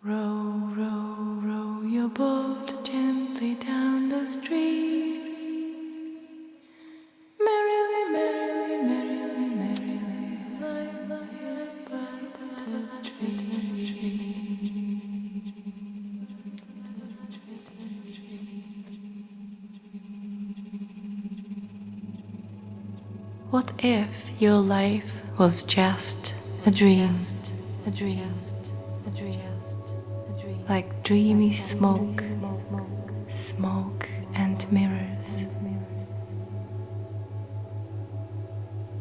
Row, row, row your boat gently down the stream. Merrily, merrily, merrily, merrily, life is but a dream. What if your life was just a dream? Like dreamy smoke and mirrors.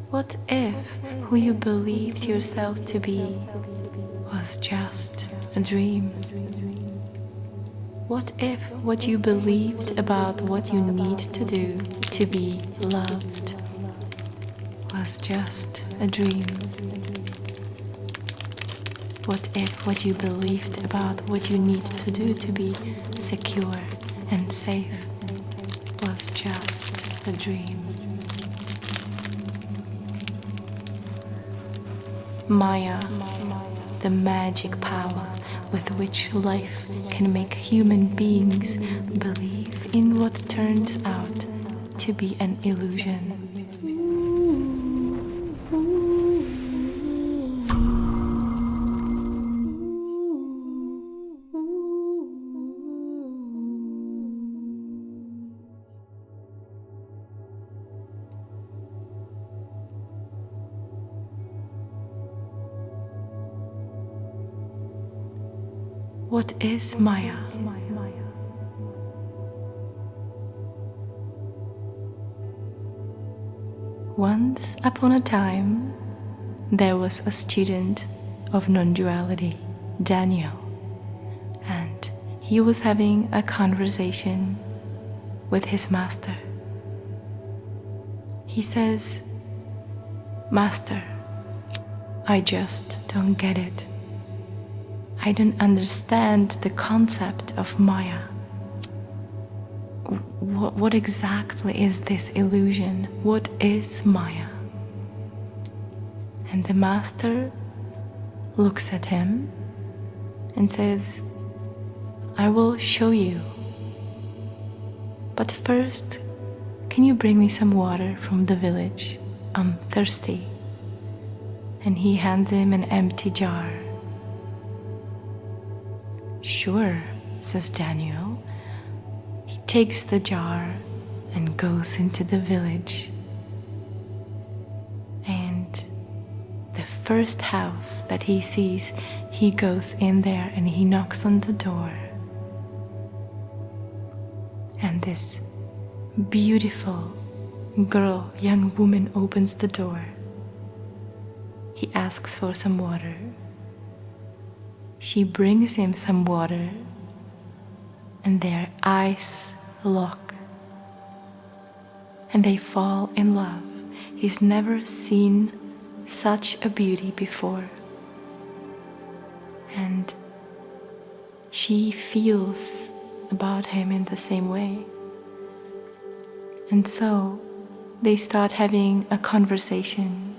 What if who you believed yourself to be was just a dream? What if what you believed about what you need to do to be loved was just a dream? What if what you believed about what you need to do to be secure and safe was just a dream? Maya, the magic power with which life can make human beings believe in what turns out to be an illusion. What is Maya? Once upon a time, there was a student of non-duality, Daniel, and he was having a conversation with his master. He says, "Master, I just don't get it. I don't understand the concept of Maya. What exactly is this illusion? What is Maya?" And the master looks at him and says, "I will show you. But first, can you bring me some water from the village? I'm thirsty." And he hands him an empty jar. "Sure," says Daniel. He takes the jar and goes into the village. And the first house that he sees, he goes in there and he knocks on the door. And this beautiful girl, young woman, opens the door. He asks for some water. She brings him some water, and their eyes lock, and they fall in love. He's never seen such a beauty before, and she feels about him in the same way. And so they start having a conversation.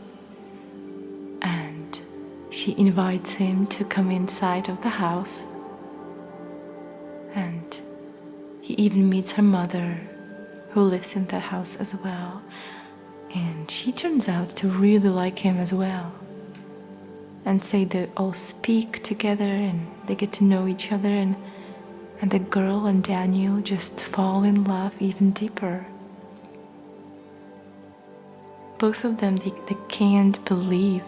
She invites him to come inside of the house, and he even meets her mother, who lives in that house as well, and she turns out to really like him as well. And so they all speak together and they get to know each other, and the girl and Daniel just fall in love even deeper. Both of them, they can't believe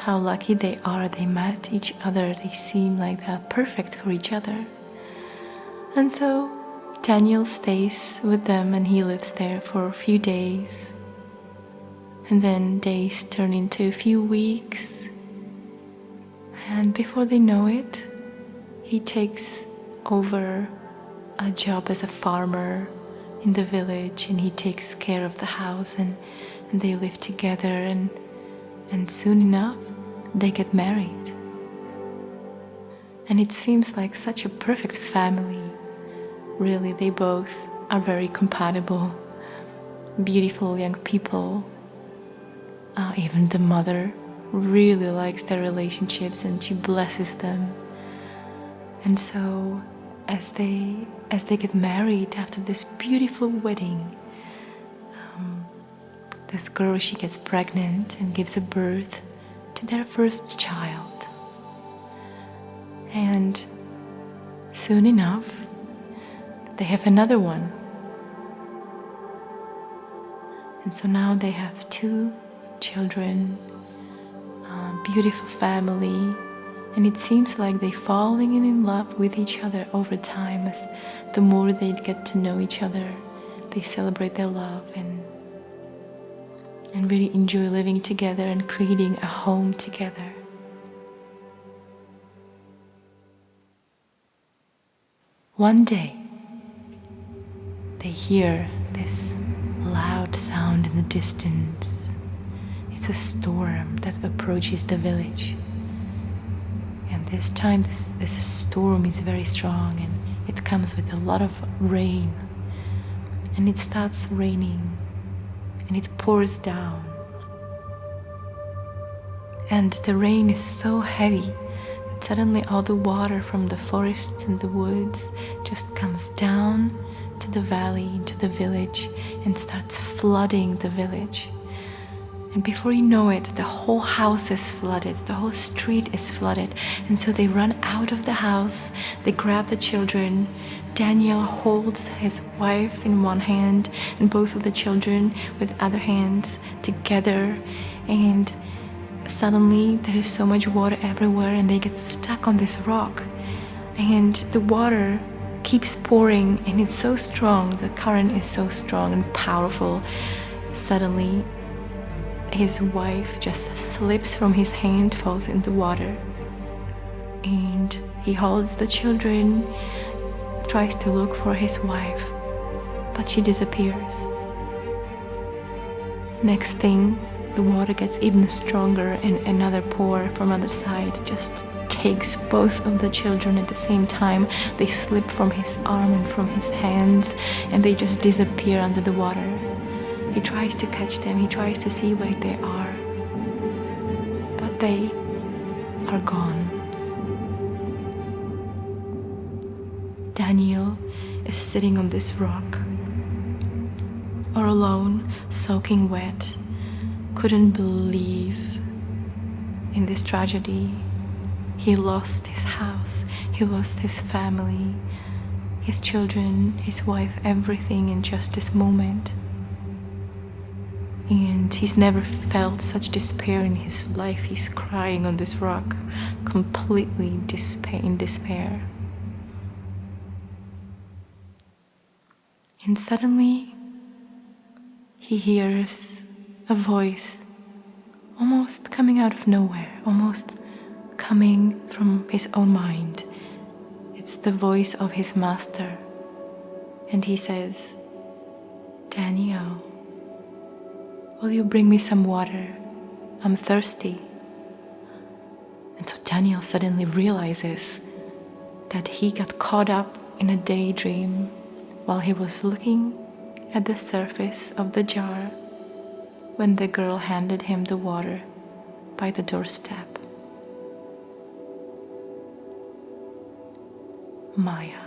how lucky they are they met each other. They seem like they're perfect for each other. And so Daniel stays with them and he lives there for a few days. And then days turn into a few weeks. And before they know it, he takes over a job as a farmer in the village, and he takes care of the house, and they live together, and soon enough they get married. And it seems like such a perfect family. Really, they both are very compatible, beautiful young people. Even the mother really likes their relationships and she blesses them. And so as they get married after this beautiful wedding, this girl, she gets pregnant and gives a birth to their first child. And soon enough, they have another one. And so now they have 2 children, a beautiful family, and it seems like they're falling in love with each other over time. As the more they get to know each other, they celebrate their love and really enjoy living together and creating a home together. One day, they hear this loud sound in the distance. It's a storm that approaches the village. And this time, this storm is very strong, and it comes with a lot of rain. And it starts raining, and it pours down. And the rain is so heavy that suddenly all the water from the forests and the woods just comes down to the valley, into the village, and starts flooding the village. And before you know it, the whole house is flooded, the whole street is flooded. And so they run out of the house, they grab the children. Daniel holds his wife in one hand and both of the children with other hands together. And suddenly there is so much water everywhere, and they get stuck on this rock. And the water keeps pouring, and it's so strong, the current is so strong and powerful. Suddenly, his wife just slips from his hand, falls in the water, and he holds the children, tries to look for his wife, but she disappears. Next thing, the water gets even stronger, and another pour from other side just takes both of the children at the same time. They slip from his arm and from his hands, and they just disappear under the water. He tries to catch them, he tries to see where they are, but they are gone. Daniel is sitting on this rock, all alone, soaking wet, couldn't believe in this tragedy. He lost his house, he lost his family, his children, his wife, everything in just this moment. And he's never felt such despair in his life. He's crying on this rock, completely in despair. And suddenly, he hears a voice almost coming out of nowhere, almost coming from his own mind. It's the voice of his master. And he says, "Daniel, will you bring me some water? I'm thirsty." And so Daniel suddenly realizes that he got caught up in a daydream while he was looking at the surface of the jar when the girl handed him the water by the doorstep. Maya,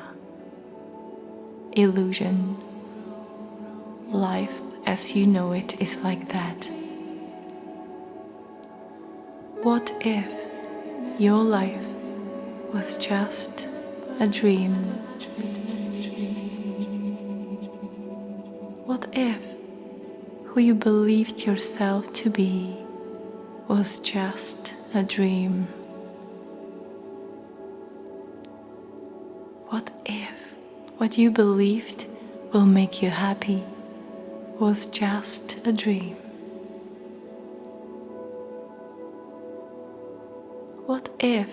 illusion, life as you know it is like that. What if your life was just a dream? What if who you believed yourself to be was just a dream? What if what you believed will make you happy was just a dream? What if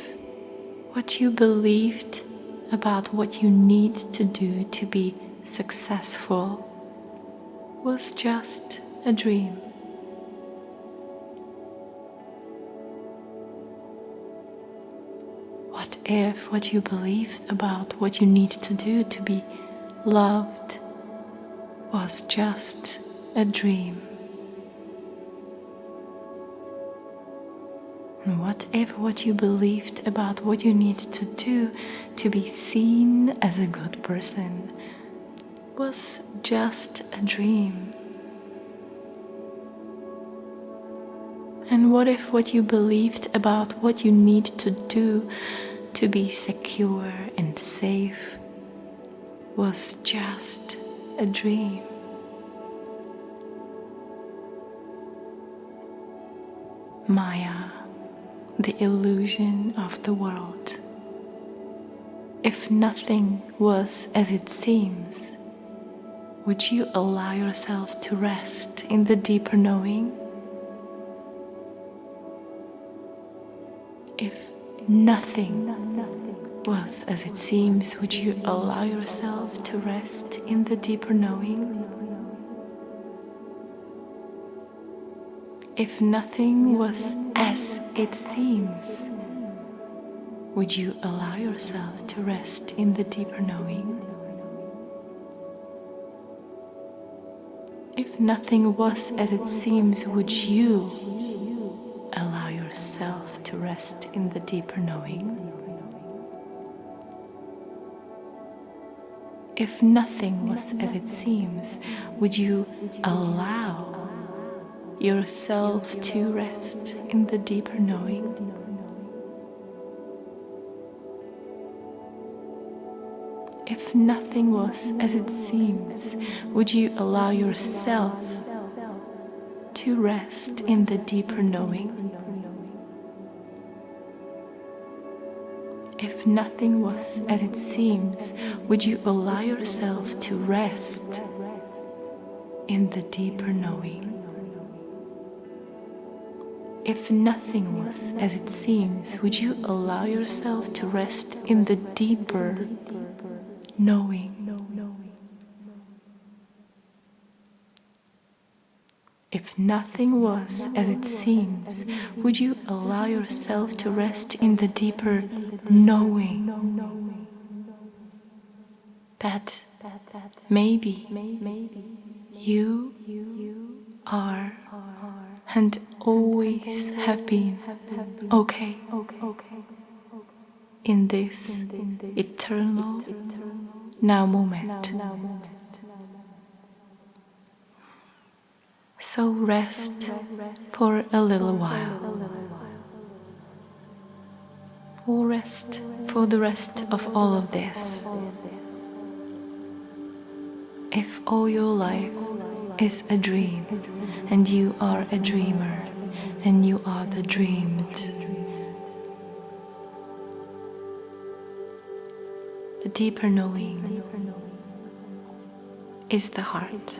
what you believed about what you need to do to be successful was just a dream? What if what you believed about what you need to do to be loved was just a dream? And And what if what you believed about what you need to do to be seen as a good person was just a dream? And what if what you believed about what you need to do to be secure and safe was just a dream? Maya, the illusion of the world. If nothing was as it seems, would you allow yourself to rest in the deeper knowing? If nothing was as it seems, would you allow yourself to rest in the deeper knowing? If nothing was as it seems, would you allow yourself to rest in the deeper knowing? If nothing was as it seems, would you allow yourself to rest in the deeper knowing? If nothing was as it seems, would you allow yourself to rest in the deeper knowing? If nothing was as it seems, would you allow yourself to rest in the deeper knowing? If nothing was as it seems, would you allow yourself to rest in the deeper knowing? If nothing was as it seems, would you allow yourself to rest in the deeper knowing? If nothing was as it seems, would you allow yourself to rest in the deeper knowing that maybe you are and always have been okay in this eternal now moment? So rest for a little while, or rest for the rest of all of this. If all your life is a dream, and you are a dreamer, and you are the dreamed, the deeper knowing is the heart.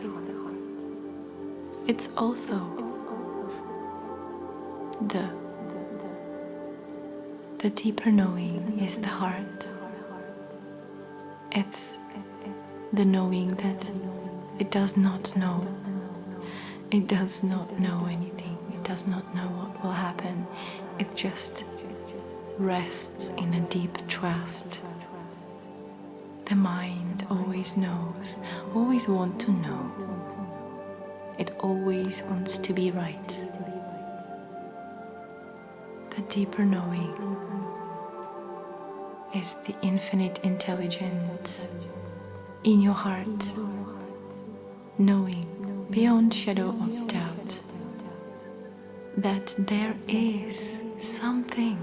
It's also the deeper knowing is the heart. It's the knowing that it does not know. It does not know anything. It does not know what will happen. It just rests in a deep trust. The mind always knows, always wants to know. It always wants to be right. The deeper knowing is the infinite intelligence in your heart, knowing beyond shadow of doubt that there is something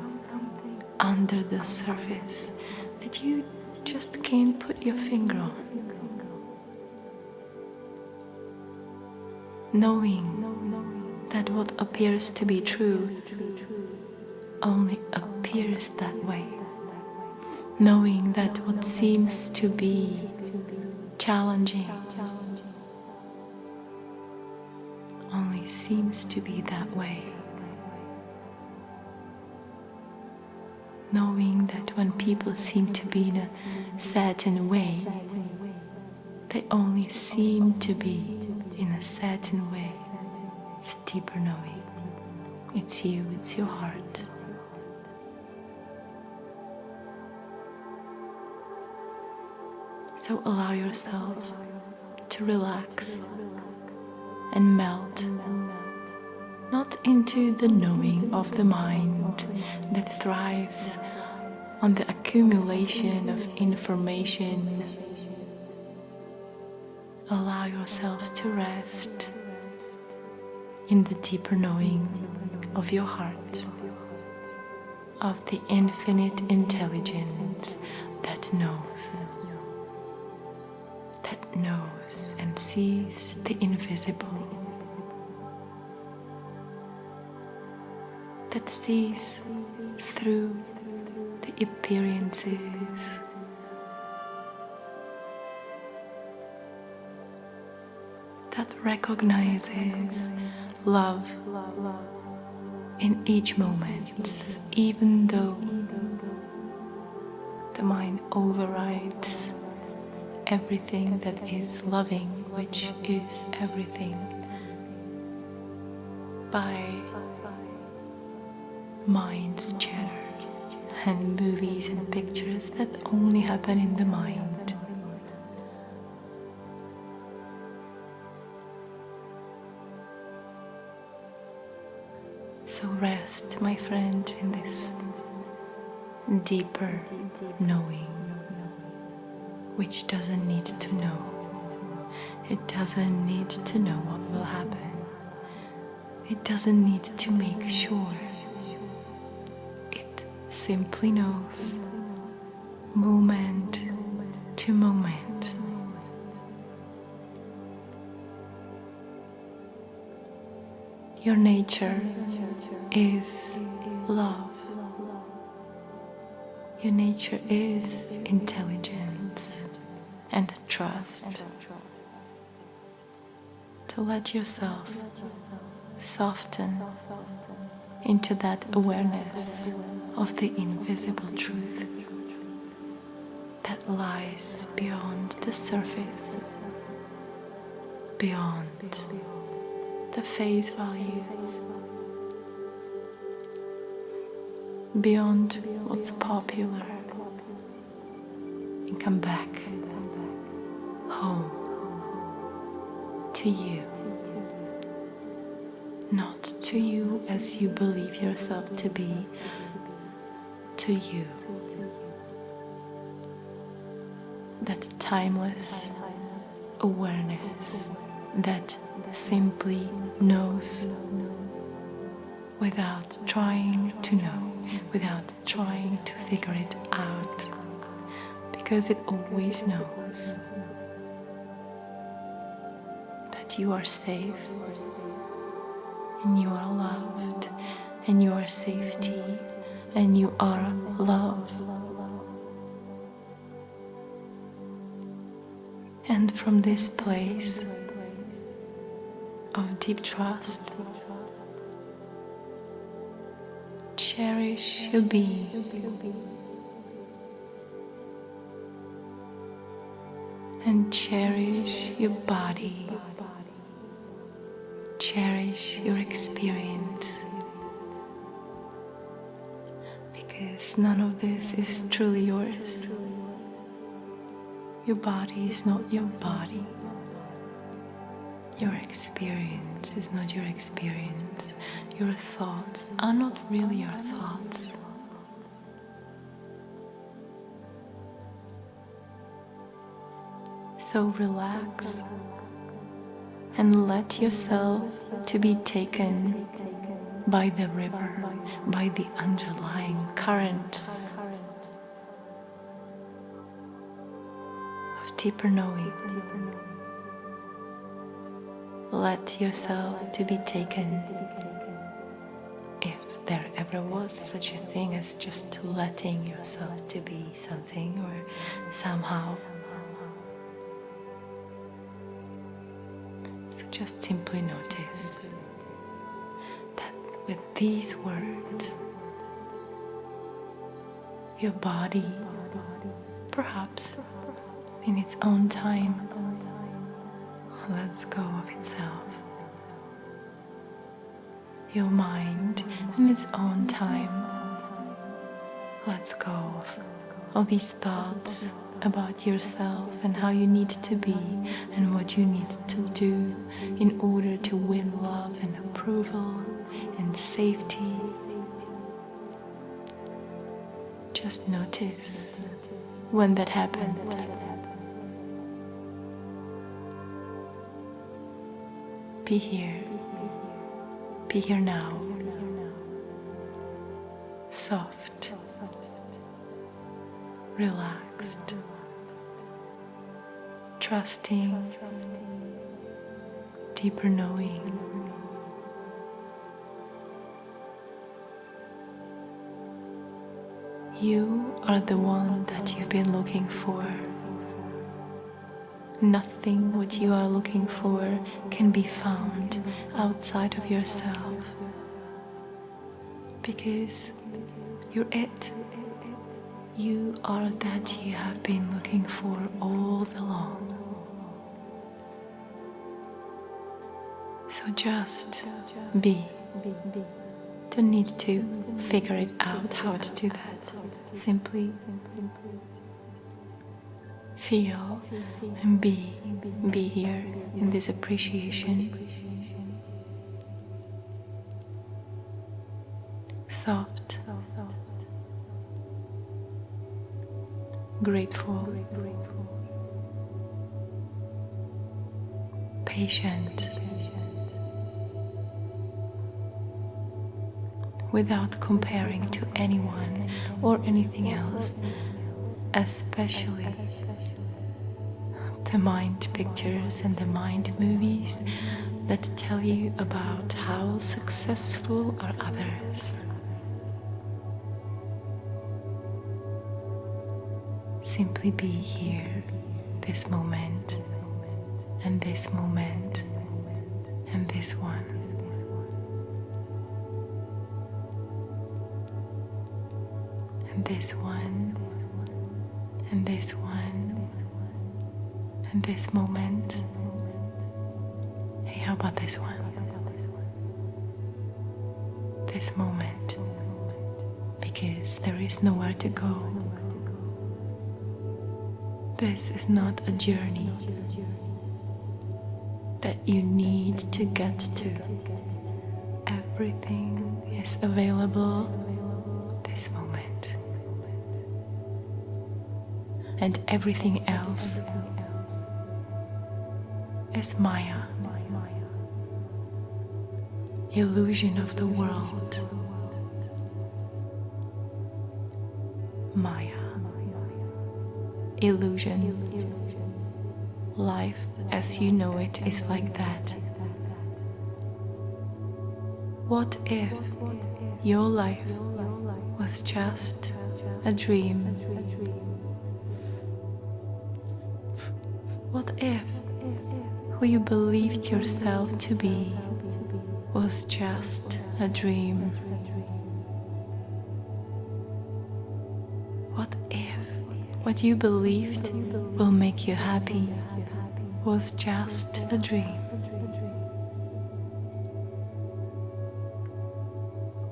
under the surface that you just can't put your finger on. Knowing that what appears to be true only appears that way. Knowing that what seems to be challenging only seems to be that way. Knowing that when people seem to be in a certain way, they only seem to be in a certain way. It's deeper knowing. It's you, it's your heart. So allow yourself to relax and melt, not into the knowing of the mind, mind that thrives on the accumulation of information, allow yourself to rest in the deeper knowing of your heart, of the infinite intelligence that knows and sees the invisible, that sees through the appearances, that recognizes love in each moment, even though the mind overrides everything that is loving, which is everything, by mind's chatter and movies and pictures that only happen in the mind. So rest, my friend, in this deeper knowing, which doesn't need to know. It doesn't need to know what will happen. It doesn't need to make sure. It simply knows, moment to moment. Your nature is love. Your nature is intelligence and trust. To let yourself soften into that awareness of the invisible truth that lies beyond the surface, beyond the face values, beyond what's popular, and come back home to you, not to you as you believe yourself to be, to you, that timeless awareness that simply knows without trying to know, without trying to figure it out, because it always knows that you are safe and you are loved and you are safety and you are love. And from this place of deep trust, cherish your being and cherish your body, cherish your experience, because none of this is truly yours. Your body is not your body. Your experience is not your experience. Your thoughts are not really your thoughts. So relax and let yourself to be taken by the river, by the underlying currents of deeper knowing. Let yourself to be taken, if there ever was such a thing as just letting yourself to be something or somehow. So just simply notice that with these words, your body, perhaps in its own time, lets go of itself. Your mind, in its own time, lets go of all these thoughts about yourself and how you need to be and what you need to do in order to win love and approval and safety Just notice when that happens. Be here now, soft, relaxed, trusting, deeper knowing. You are the one that you've been looking for. Nothing what you are looking for can be found outside of yourself, because you're it. You are that you have been looking for all along. So just be. Don't need to figure it out how to do that. Simply feel and be here in this appreciation. Soft, grateful, patient, without comparing to anyone or anything else, especially the mind pictures and the mind movies that tell you about how successful are others. Simply be here, this moment, and this moment, and this one. And this one, and this one, and this moment. Hey, how about this one? This moment, because there is nowhere to go. This is not a journey that you need to get to. Everything is available this moment. And everything else is Maya, illusion of the world. Maya, illusion. Life as you know it is like that. What if your life was just a dream? What if who you believed yourself to be was just a dream? What if what you believed will make you happy was just a dream?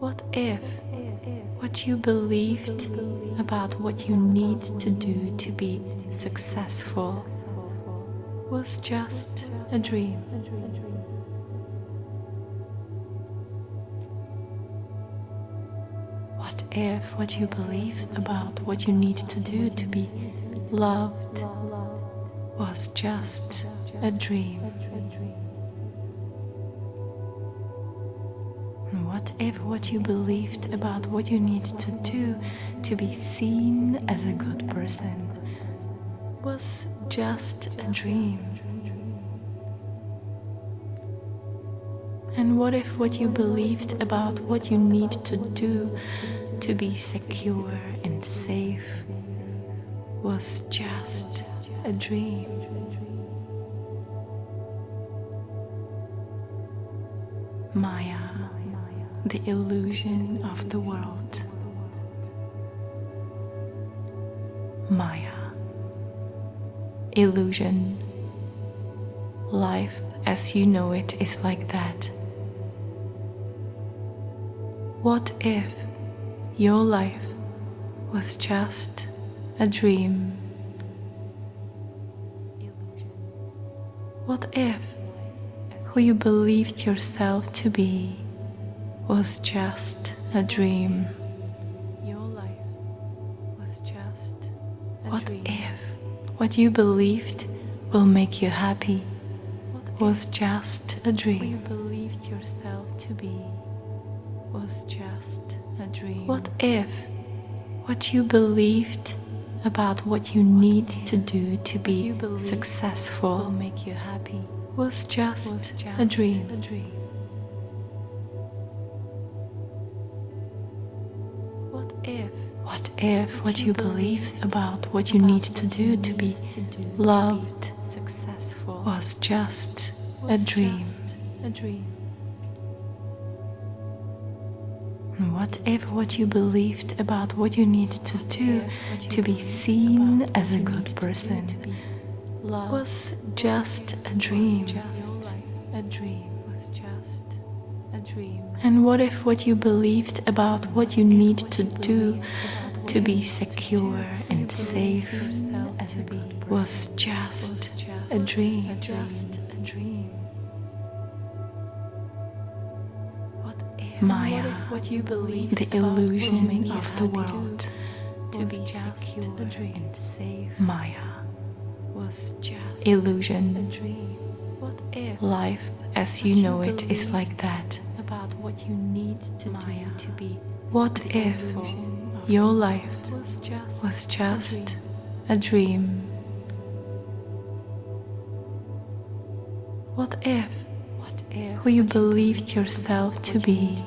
What if what you believed about what you need to do to be successful was just a dream? What if what you believed about what you need to do to be loved was just a dream? And what if what you believed about what you need to do to be seen as a good person was just a dream? And what if what you believed about what you need to do to be secure and safe was just a dream? Maya, the illusion of the world. Maya, illusion. Life as you know it is like that. What if your life was just a dream? What if who you believed yourself to be was just a dream? Your life What if what you believed will make you happy was just a dream? You believed yourself to be was just a dream. What if what you believed about what you need to do to be successful will make you happy was just a dream? What if what you believed about what you need to do to be loved was just a dream? And what if what you believed about what you need to do to be seen as a good person was just a dream? And what if what you believed about what you need to do to be secure and safe was just a dream? Maya, the illusion of the world, to be just a dream and safe. Maya was just illusion. Life as you know it is like that. About what you need to do to be. What if your life was just a dream? What if who you believed yourself to be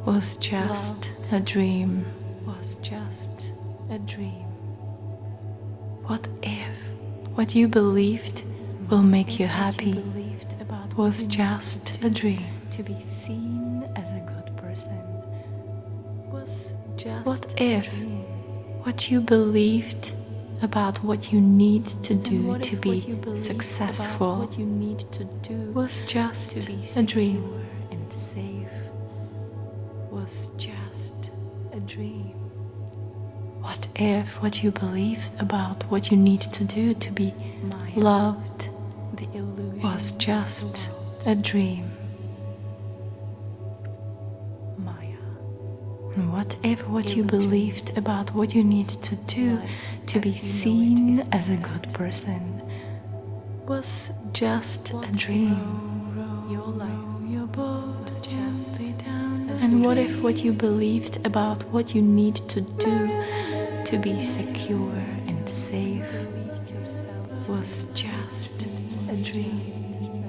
was just a dream? What if what you believed will make you happy was just a dream? To be seen as a good person was just what if what you believed about what you need to do to be successful was just a dream and safe was just a dream? What if what you believed about what you need to do to be loved was just a dream? What if what you believed about what you need to do to be seen as a good person was just a dream? And what if what you believed about what you need to do to be secure and safe was just a dream?